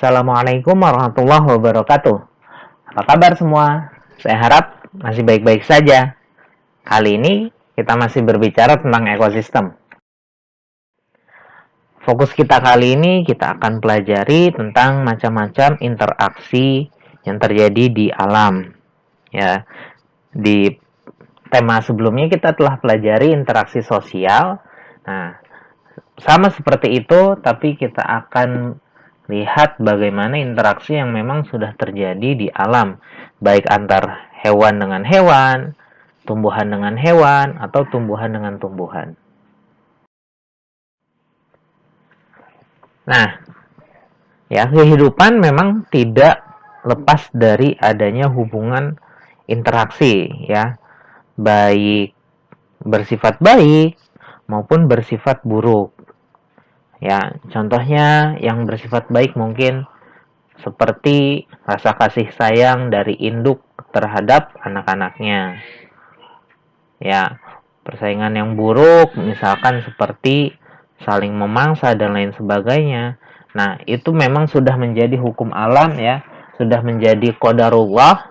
Assalamualaikum warahmatullahi wabarakatuh. Apa kabar semua? Saya harap masih baik-baik saja. Kali ini kita masih berbicara tentang ekosistem. Fokus kita kali ini kita akan pelajari tentang macam-macam interaksi yang terjadi di alam. Ya, di tema sebelumnya kita telah pelajari interaksi sosial. Nah, sama seperti itu, tapi kita akan lihat bagaimana interaksi yang memang sudah terjadi di alam, baik antar hewan dengan hewan, tumbuhan dengan hewan, atau tumbuhan dengan tumbuhan. Nah, ya, kehidupan memang tidak lepas dari adanya hubungan interaksi, ya, baik bersifat baik maupun bersifat buruk. Ya, contohnya yang bersifat baik mungkin seperti rasa kasih sayang dari induk terhadap anak-anaknya. Ya, persaingan yang buruk misalkan seperti saling memangsa dan lain sebagainya. Nah, itu memang sudah menjadi hukum alam, ya, sudah menjadi qadarullah.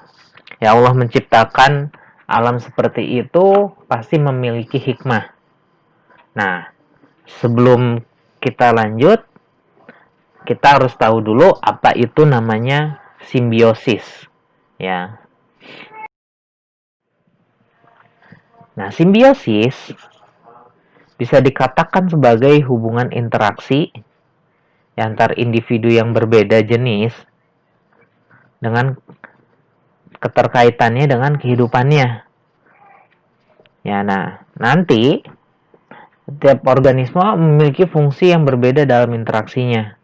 Ya, Allah menciptakan alam seperti itu pasti memiliki hikmah. Nah, sebelum kita lanjut, kita harus tahu dulu apa itu namanya simbiosis, ya. Nah, simbiosis bisa dikatakan sebagai hubungan interaksi antar individu yang berbeda jenis dengan keterkaitannya dengan kehidupannya. Ya, nah, nanti setiap organisme memiliki fungsi yang berbeda dalam interaksinya.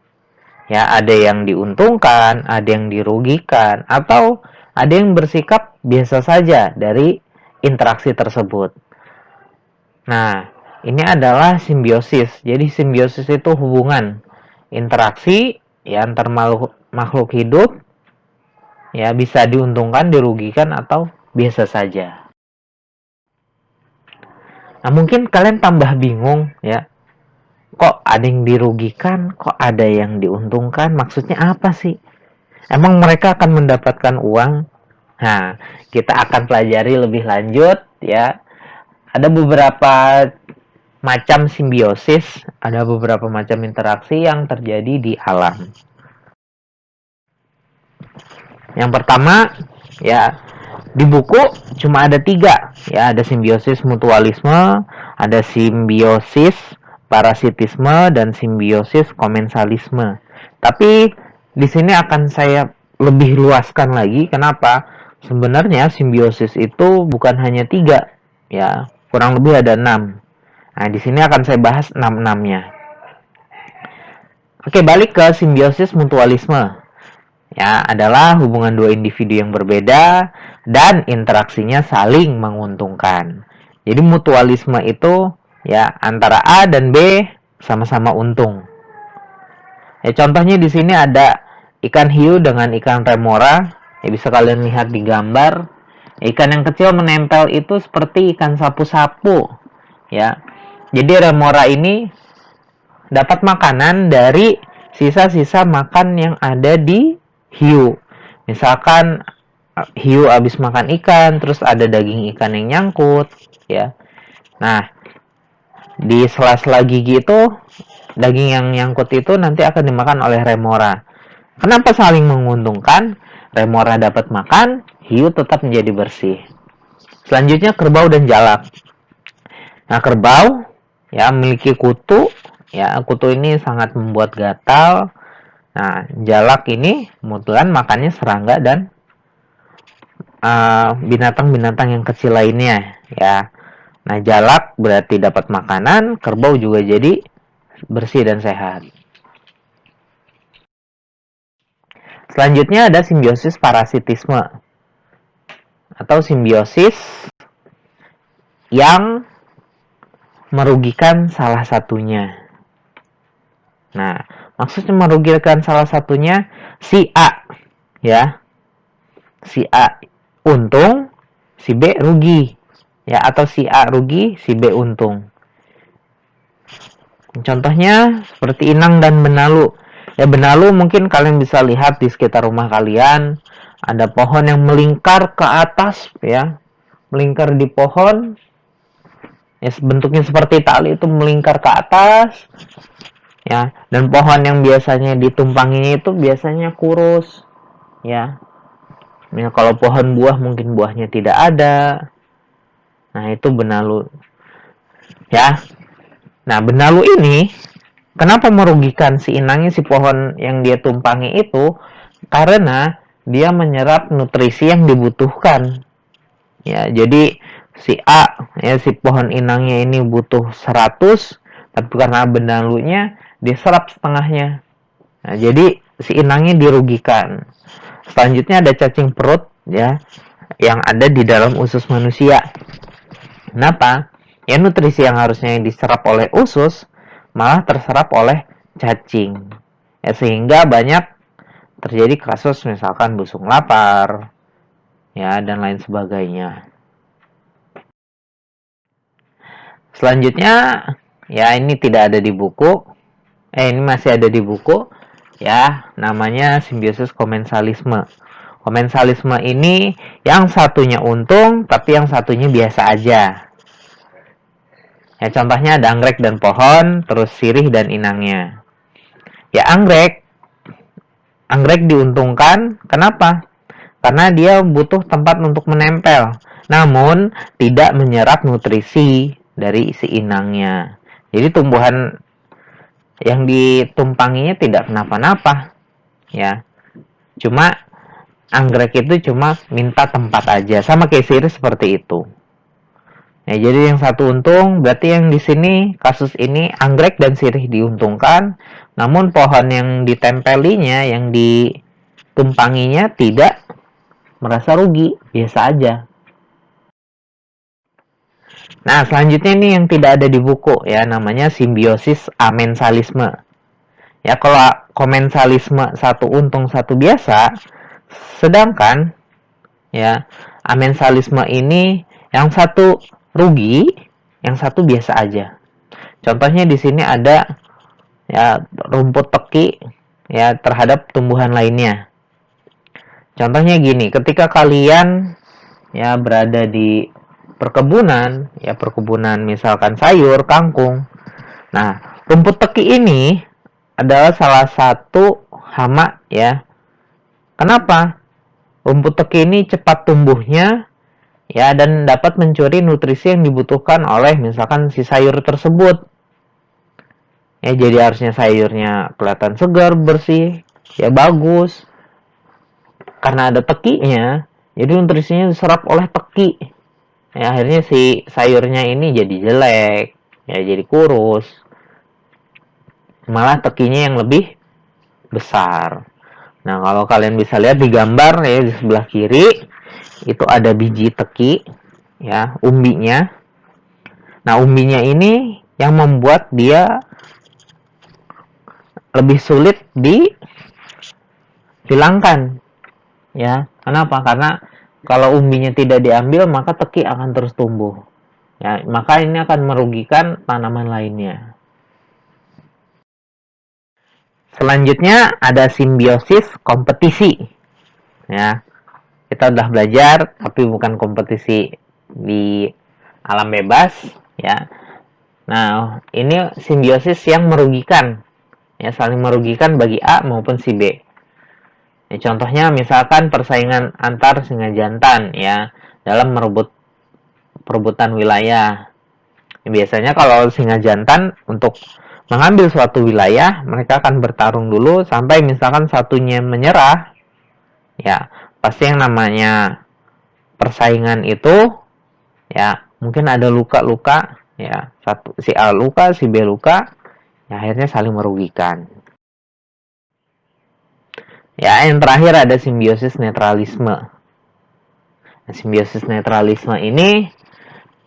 Ya, ada yang diuntungkan, ada yang dirugikan, atau ada yang bersikap biasa saja dari interaksi tersebut. Nah, ini adalah simbiosis. Jadi simbiosis itu hubungan interaksi ya antar makhluk hidup, ya, bisa diuntungkan, dirugikan, atau biasa saja. Nah, mungkin kalian tambah bingung, ya. Kok ada yang dirugikan, kok ada yang diuntungkan? Maksudnya apa sih? Emang mereka akan mendapatkan uang? Nah, kita akan pelajari lebih lanjut, ya. Ada beberapa macam simbiosis, ada beberapa macam interaksi yang terjadi di alam. Yang pertama, ya, di buku cuma ada 3, ya, ada simbiosis mutualisme, ada simbiosis parasitisme, dan simbiosis komensalisme. Tapi di sini akan saya lebih luaskan lagi. Kenapa? Sebenarnya simbiosis itu bukan hanya 3, ya, kurang lebih ada 6. Nah, di sini akan saya bahas 6-6-nya. Oke, balik ke simbiosis mutualisme. Ya, adalah hubungan dua individu yang berbeda dan interaksinya saling menguntungkan. Jadi mutualisme itu ya antara A dan B sama-sama untung. Ya, contohnya di sini ada ikan hiu dengan ikan remora. Ya, bisa kalian lihat di gambar. Ikan yang kecil menempel itu seperti ikan sapu-sapu. Ya. Jadi remora ini dapat makanan dari sisa-sisa makan yang ada di hiu. Misalkan hiu habis makan ikan, terus ada daging ikan yang nyangkut, ya. Nah, di sela-sela gigi itu, daging yang nyangkut itu nanti akan dimakan oleh remora. Kenapa saling menguntungkan? Remora dapat makan, hiu tetap menjadi bersih. Selanjutnya kerbau dan jalak. Nah, kerbau ya memiliki kutu, ya, kutu ini sangat membuat gatal. Nah, jalak ini kebetulan makannya serangga dan binatang-binatang yang kecil lainnya, ya. Nah, jalak berarti dapat makanan, kerbau juga jadi bersih dan sehat. Selanjutnya ada simbiosis parasitisme atau simbiosis yang merugikan salah satunya. Nah, maksudnya merugikan salah satunya si A, ya. Si A untung, si B rugi, ya, atau si A rugi, si B untung. Contohnya seperti inang dan benalu. Ya, benalu mungkin kalian bisa lihat di sekitar rumah kalian ada pohon yang melingkar ke atas ya, melingkar di pohon. Ya, bentuknya seperti tali itu melingkar ke atas ya, dan pohon yang biasanya ditumpanginya itu biasanya kurus ya. Ya, kalau pohon buah mungkin buahnya tidak ada. Nah, itu benalu ya. Nah, benalu ini kenapa merugikan si inangnya, si pohon yang dia tumpangi itu? Karena dia menyerap nutrisi yang dibutuhkan. Ya, jadi si A, ya si pohon inangnya ini butuh 100, tapi karena benalunya diserap setengahnya. Nah, jadi si inangnya dirugikan. Selanjutnya ada cacing perut ya, yang ada di dalam usus manusia. Kenapa? Ya, nutrisi yang harusnya diserap oleh usus malah terserap oleh cacing. Ya, sehingga banyak terjadi kasus misalkan busung lapar ya, dan lain sebagainya. Selanjutnya ya, ini tidak ada di buku. Ini masih ada di buku ya, namanya simbiosis komensalisme. Komensalisme ini yang satunya untung tapi yang satunya biasa aja. Ya, contohnya ada anggrek dan pohon, terus sirih dan inangnya. Ya, anggrek diuntungkan. Kenapa? Karena dia butuh tempat untuk menempel, namun tidak menyerap nutrisi dari si inangnya. Jadi tumbuhan yang ditumpanginya tidak kenapa-napa ya. Cuma anggrek itu cuma minta tempat aja, sama kayak sirih seperti itu. Ya, jadi yang satu untung, berarti yang di sini kasus ini anggrek dan sirih diuntungkan, namun pohon yang ditempelinya, yang ditumpanginya tidak merasa rugi, biasa aja. Nah, selanjutnya ini yang tidak ada di buku ya, namanya simbiosis amensalisme. Ya, kalau komensalisme satu untung satu biasa, sedangkan ya amensalisme ini yang satu rugi, yang satu biasa aja. Contohnya di sini ada ya rumput teki ya terhadap tumbuhan lainnya. Contohnya gini, ketika kalian ya berada di perkebunan, ya perkebunan misalkan sayur, kangkung. Nah, rumput teki ini adalah salah satu hama ya. Kenapa? Rumput teki ini cepat tumbuhnya ya, dan dapat mencuri nutrisi yang dibutuhkan oleh misalkan si sayur tersebut. Ya, jadi harusnya sayurnya kelihatan segar, bersih, ya bagus. Karena ada tekinya, jadi nutrisinya diserap oleh teki. Ya, akhirnya si sayurnya ini jadi jelek, ya jadi kurus. Malah tekinya yang lebih besar. Nah, kalau kalian bisa lihat di gambar ya, di sebelah kiri itu ada biji teki ya, umbinya. Nah, umbinya ini yang membuat dia lebih sulit dihilangkan ya. Kenapa? Karena kalau umbinya tidak diambil, maka teki akan terus tumbuh. Ya, maka ini akan merugikan tanaman lainnya. Selanjutnya ada simbiosis kompetisi. Ya, kita udah belajar, tapi bukan kompetisi di alam bebas. Ya, nah ini simbiosis yang merugikan. Ya, saling merugikan bagi A maupun si B. Ya, contohnya misalkan persaingan antar singa jantan ya dalam perebutan wilayah. Biasanya kalau singa jantan untuk mengambil suatu wilayah, mereka akan bertarung dulu sampai misalkan satunya menyerah. Ya, pasti yang namanya persaingan itu ya mungkin ada luka-luka ya, si A luka, si B luka, ya akhirnya saling merugikan. Ya, yang terakhir ada simbiosis netralisme. Nah, simbiosis netralisme ini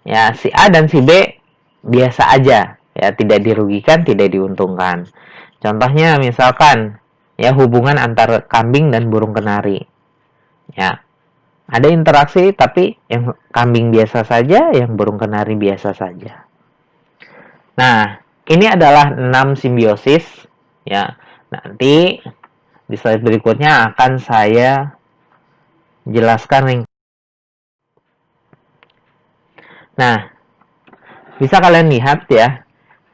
ya si A dan si B biasa aja, ya tidak dirugikan, tidak diuntungkan. Contohnya misalkan ya hubungan antara kambing dan burung kenari. Ya, ada interaksi tapi yang kambing biasa saja, yang burung kenari biasa saja. Nah, ini adalah 6 simbiosis ya. Nanti di slide berikutnya akan saya jelaskan. Nah, bisa kalian lihat ya,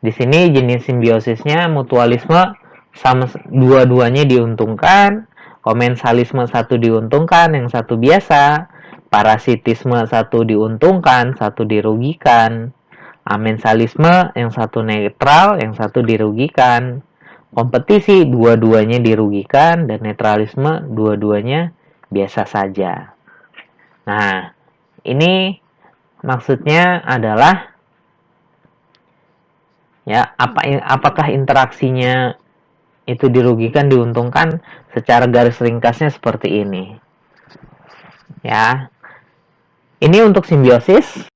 di sini jenis simbiosisnya mutualisme sama dua-duanya diuntungkan, komensalisme satu diuntungkan, yang satu biasa, parasitisme satu diuntungkan, satu dirugikan, amensalisme yang satu netral, yang satu dirugikan, kompetisi dua-duanya dirugikan, dan netralisme dua-duanya biasa saja. Nah, ini maksudnya adalah ya apakah interaksinya itu dirugikan diuntungkan, secara garis ringkasnya seperti ini ya. Ini untuk simbiosis.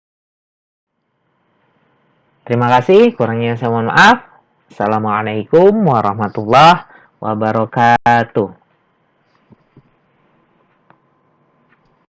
Terima kasih, kurangnya saya mohon maaf. Assalamualaikum warahmatullahi wabarakatuh.